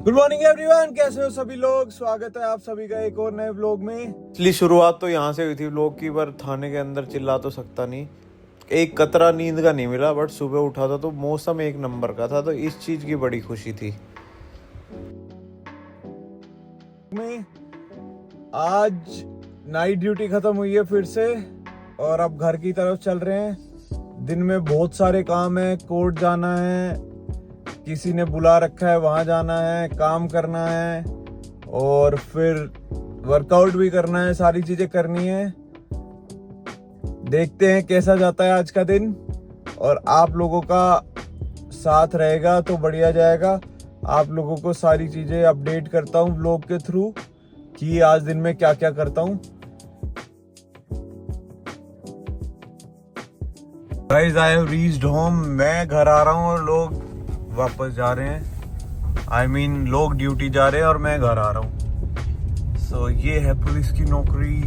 Good morning everyone, कैसे हो सभी लोग। स्वागत है आप सभी का एक और नए व्लॉग में। इसलिए शुरुआत तो यहाँ से हुई थी व्लॉग की, पर थाने के अंदर चिल्ला तो सकता नहीं, एक कतरा नींद का नहीं मिला। बट सुबह उठा था तो मौसम एक नंबर का था, तो इस चीज की बड़ी खुशी थी। में आज नाइट ड्यूटी खत्म हुई है फिर से और अब घर की तरफ चल रहे हैं। दिन में बहुत सारे काम है, कोर्ट जाना है, किसी ने बुला रखा है वहां जाना है, काम करना है और फिर वर्कआउट भी करना है, सारी चीजें करनी है। देखते हैं कैसा जाता है आज का दिन, और आप लोगों का साथ रहेगा तो बढ़िया जाएगा। आप लोगों को सारी चीजें अपडेट करता हूँ व्लॉग के थ्रू कि आज दिन में क्या क्या करता हूँ। Guys, I have reached home. मैं घर आ रहा हूँ और लोग वापस जा रहे हैं। I mean, लोग ड्यूटी जा रहे हैं और मैं घर आ रहा हूँ। सो ये है पुलिस की नौकरी।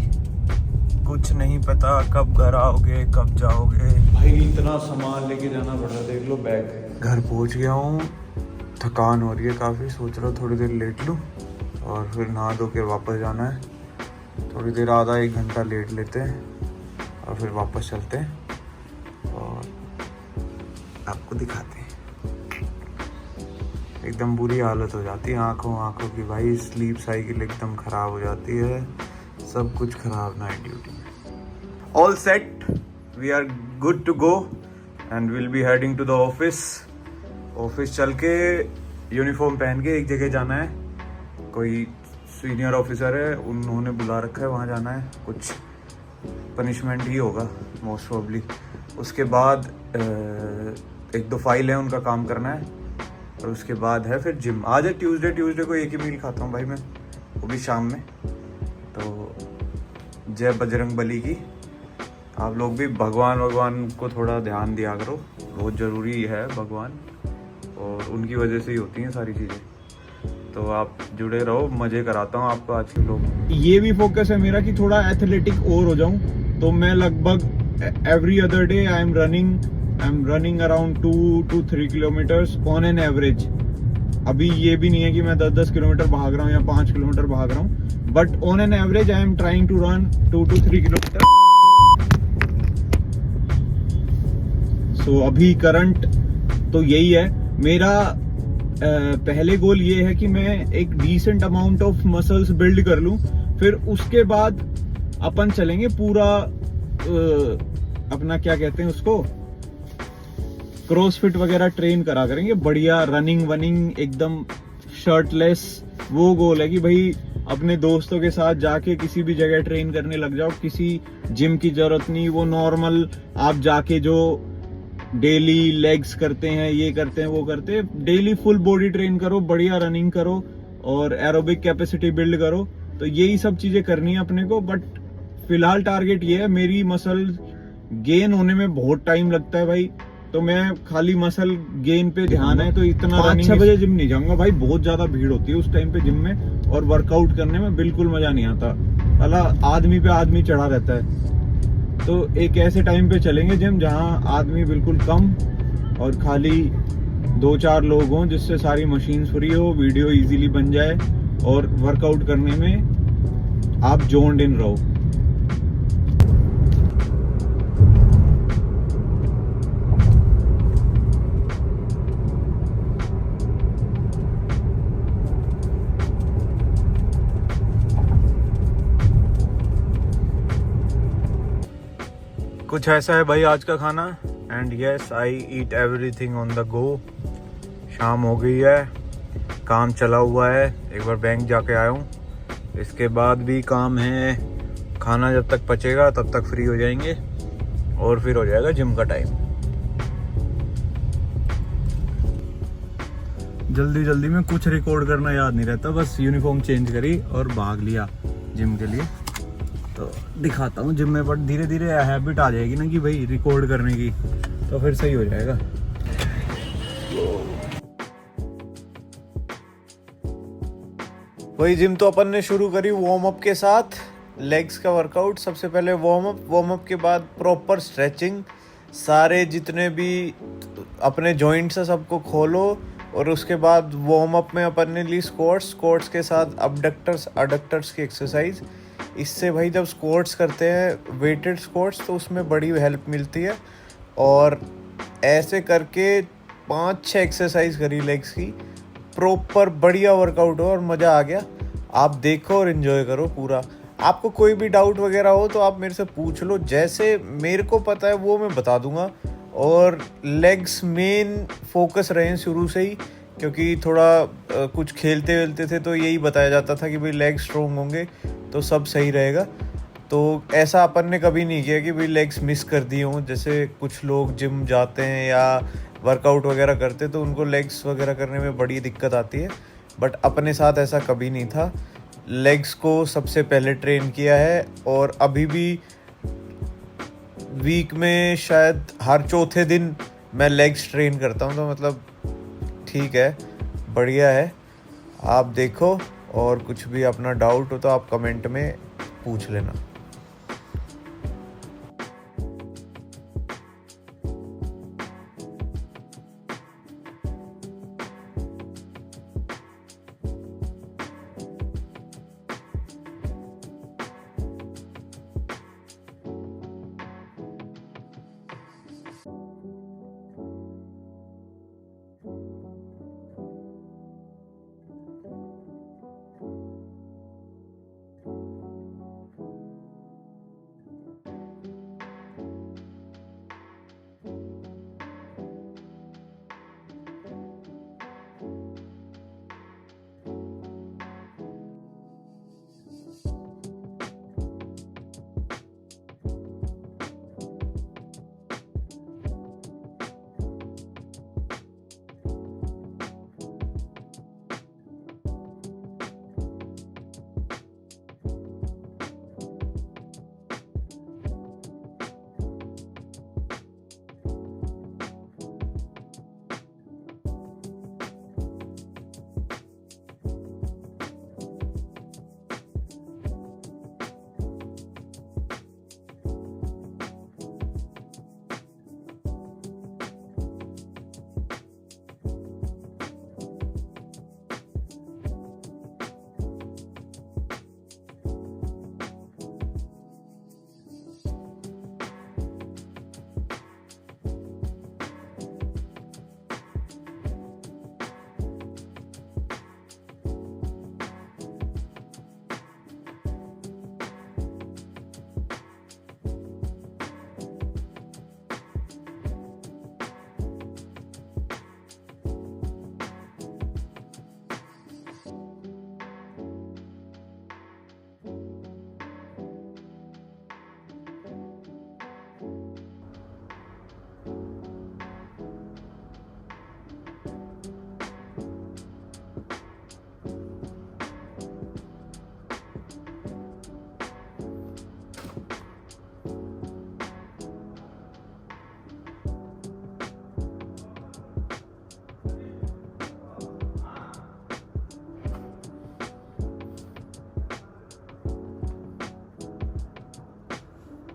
कुछ नहीं पता कब घर आओगे, कब जाओगे। भाई इतना सामान लेके जाना पड़ रहा है, देख लो बैग। घर पहुंच गया हूँ, थकान हो रही है काफ़ी। सोच रहा हूँ थोड़ी देर लेट लूँ और फिर नहा धो के वापस जाना है। थोड़ी देर, आधा एक घंटा लेट लेते हैं और फिर वापस चलते हैं और आपको दिखाते हैं। एकदम बुरी हालत हो जाती है आंखों की भाई। स्लीप साइकिल एकदम खराब हो जाती है, सब कुछ खराब नाइट ड्यूटी में। All set, we are good to go and will be heading to the office. Office चल के यूनिफॉर्म पहन के एक जगह जाना है। कोई सीनियर ऑफिसर है, उन्होंने बुला रखा है, वहाँ जाना है। कुछ पनिशमेंट ही होगा मोस्ट प्रोबेबली। उसके बाद एक दो फाइल है, उनका काम करना है और उसके बाद है फिर जिम। आज है ट्यूसडे को एक ही मील खाता हूँ भाई मैं, वो भी शाम में। तो जय बजरंग बली की। आप लोग भी भगवान को थोड़ा ध्यान दिया करो, बहुत ज़रूरी है भगवान, और उनकी वजह से ही होती हैं सारी चीज़ें। तो आप जुड़े रहो, मज़े कराता हूँ आपको आज के लोग। ये भी फोकस है मेरा कि थोड़ा एथलेटिक और हो जाऊँ। तो मैं लगभग every other day I am running around 2 to 3 kilometres on an average. अभी ये भी नहीं है कि मैं 10 किलोमीटर भाग रहा हूँ या 5 किलोमीटर भाग रहा हूँ, but on an average I am trying to run 2 to 3 kilometre. So अभी करंट तो यही है मेरा। पहले गोल ये है कि मैं एक decent amount of muscles build कर लूँ, फिर उसके बाद अपन चलेंगे पूरा अपना क्या कहते हैं उसको, क्रॉसफिट वगैरह ट्रेन करा करेंगे बढ़िया। रनिंग वनिंग एकदम शर्टलेस, वो गोल है कि भाई अपने दोस्तों के साथ जाके किसी भी जगह ट्रेन करने लग जाओ। किसी जिम की जरूरत नहीं, वो नॉर्मल आप जाके जो डेली लेग्स करते हैं, ये करते हैं, वो करते हैं, डेली फुल बॉडी ट्रेन करो, बढ़िया रनिंग करो और एरोबिक कैपेसिटी बिल्ड करो। तो यही सब चीजें करनी है अपने को। बट फिलहाल टारगेट ये है, मेरी मसल गेन होने में बहुत टाइम लगता है भाई, तो मैं खाली मसल गेन पे ध्यान है। तो इतना 5-6 बजे जिम नहीं जाऊंगा भाई, बहुत ज्यादा भीड़ होती है उस टाइम पे जिम में, और वर्कआउट करने में बिल्कुल मजा नहीं आता। साला आदमी पे आदमी चढ़ा रहता है। तो एक ऐसे टाइम पे चलेंगे जिम जहां आदमी बिल्कुल कम और खाली 2-4 लोग हों, जिससे सारी मशीन फ्री हो, वीडियो इजीली बन जाए और वर्कआउट करने में आप जोन्ड इन रहो। कुछ ऐसा है भाई आज का खाना। And yes, I eat everything on the go. शाम हो गई है, काम चला हुआ है, एक बार बैंक जाके आया हूँ। इसके बाद भी काम है। खाना जब तक पचेगा तब तक फ्री हो जाएंगे और फिर हो जाएगा जिम का टाइम। जल्दी में कुछ रिकॉर्ड करना याद नहीं रहता, बस यूनिफॉर्म चेंज करी और भाग लिया जिम के लिए। तो दिखाता हूँ जिम में, बट धीरे धीरे हैबिट आ जाएगी ना कि भाई रिकॉर्ड करने की, तो फिर सही हो जाएगा। वही जिम तो अपन ने शुरू करी वार्म अप के साथ, लेग्स का वर्कआउट। सबसे पहले वार्म अप के बाद प्रॉपर स्ट्रेचिंग। सारे जितने भी अपने जॉइंट्स है सबको खोलो और उसके बाद वार्म अप में अपन ने ली स्क्वाट्स के साथ अडक्टर्स की एक्सरसाइज। इससे भाई जब स्क्वाट्स करते हैं वेटेड स्क्वाट्स तो उसमें बड़ी हेल्प मिलती है। और ऐसे करके 5-6 एक्सरसाइज करी लेग्स की, प्रॉपर बढ़िया वर्कआउट हो और मज़ा आ गया। आप देखो और इन्जॉय करो पूरा। आपको कोई भी डाउट वगैरह हो तो आप मेरे से पूछ लो, जैसे मेरे को पता है वो मैं बता दूंगा। और लेग्स मेन फोकस रहे शुरू से ही, क्योंकि थोड़ा कुछ खेलते वेलते थे तो यही बताया जाता था कि भाई लेग स्ट्रोंग होंगे तो सब सही रहेगा। तो ऐसा अपन ने कभी नहीं किया कि भाई लेग्स मिस कर दिए हों। जैसे कुछ लोग जिम जाते हैं या वर्कआउट वगैरह करते तो उनको लेग्स वगैरह करने में बड़ी दिक्कत आती है, बट अपने साथ ऐसा कभी नहीं था। लेग्स को सबसे पहले ट्रेन किया है और अभी भी वीक में शायद हर चौथे दिन मैं लेग्स ट्रेन करता हूँ। तो मतलब ठीक है, बढ़िया है। आप देखो और कुछ भी अपना डाउट हो तो आप कमेंट में पूछ लेना।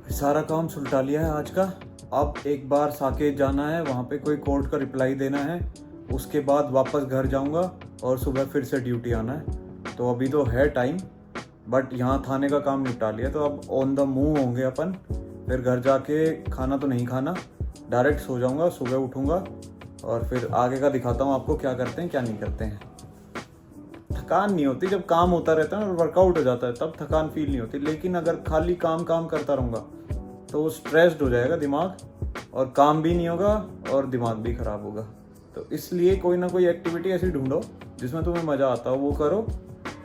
सारा काम सुलटा लिया है आज का। अब एक बार साकेत जाना है, वहाँ पे कोई कोर्ट का रिप्लाई देना है, उसके बाद वापस घर जाऊँगा और सुबह फिर से ड्यूटी आना है। तो अभी तो है टाइम, बट यहाँ थाने का काम निपटा लिया तो अब ऑन द मूव होंगे अपन। फिर घर जाके खाना तो नहीं खाना, डायरेक्ट सो जाऊँगा, सुबह उठूँगा और फिर आगे का दिखाता हूँ आपको क्या करते हैं क्या नहीं करते हैं। थकान नहीं होती जब काम होता रहता है और वर्कआउट हो जाता है, तब थकान फील नहीं होती। लेकिन अगर खाली काम करता रहूँगा तो स्ट्रेस्ड हो जाएगा दिमाग और काम भी नहीं होगा और दिमाग भी ख़राब होगा। तो इसलिए कोई ना कोई एक्टिविटी ऐसी ढूंढो जिसमें तुम्हें मज़ा आता हो, वो करो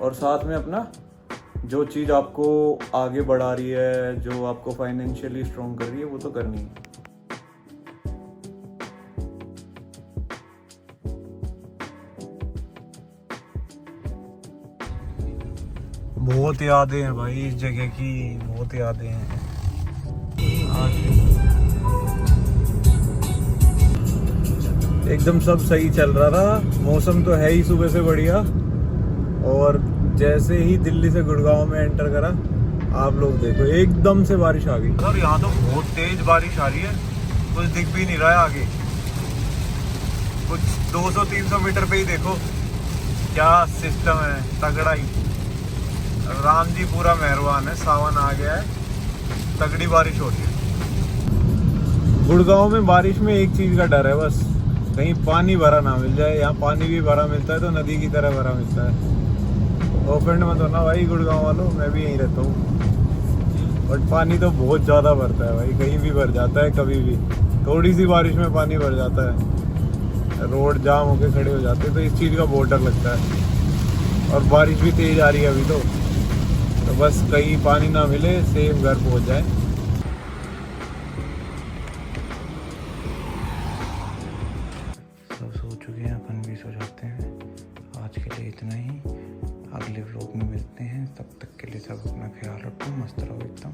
और साथ में अपना जो चीज़ आपको आगे बढ़ा रही है, जो आपको फाइनेंशियली स्ट्रॉन्ग कर रही है, वो तो करनी है। बहुत यादें हैं भाई इस जगह की, बहुत यादें हैं। एकदम सब सही चल रहा था, मौसम तो है ही सुबह से बढ़िया। और जैसे ही दिल्ली से गुड़गांव में एंटर करा, आप लोग देखो एकदम से बारिश आ गई। और यहाँ तो बहुत तेज बारिश आ रही है, कुछ दिख भी नहीं रहा है आगे, कुछ 200-300 मीटर पे ही देखो क्या सिस्टम है, तगड़ा ही। राम जी पूरा मेहरबान है, सावन आ गया है, तगड़ी बारिश हो रही है। गुड़गांव में बारिश में एक चीज का डर है बस, कहीं पानी भरा ना मिल जाए। यहाँ पानी भी भरा मिलता है तो नदी की तरह भरा मिलता है। ओपन मत होना भाई गुड़गांव वालों, मैं भी यहीं रहता हूँ। बट पानी तो बहुत ज़्यादा भरता है भाई, कहीं भी भर जाता है, कभी भी थोड़ी सी बारिश में पानी भर जाता है, रोड जाम होके खड़े हो जाते हैं। तो इस चीज़ का बहुत डर लगता है। और बारिश भी तेज आ रही है अभी तो बस कहीं पानी ना मिले, सेफ घर पहुँच जाए। सब सो चुके हैं, अपन भी सो जाते हैं। आज के लिए इतना ही, अगले व्लॉग में मिलते हैं। तब तक के लिए सब अपना ख्याल रखो, मस्त रहो एकदम।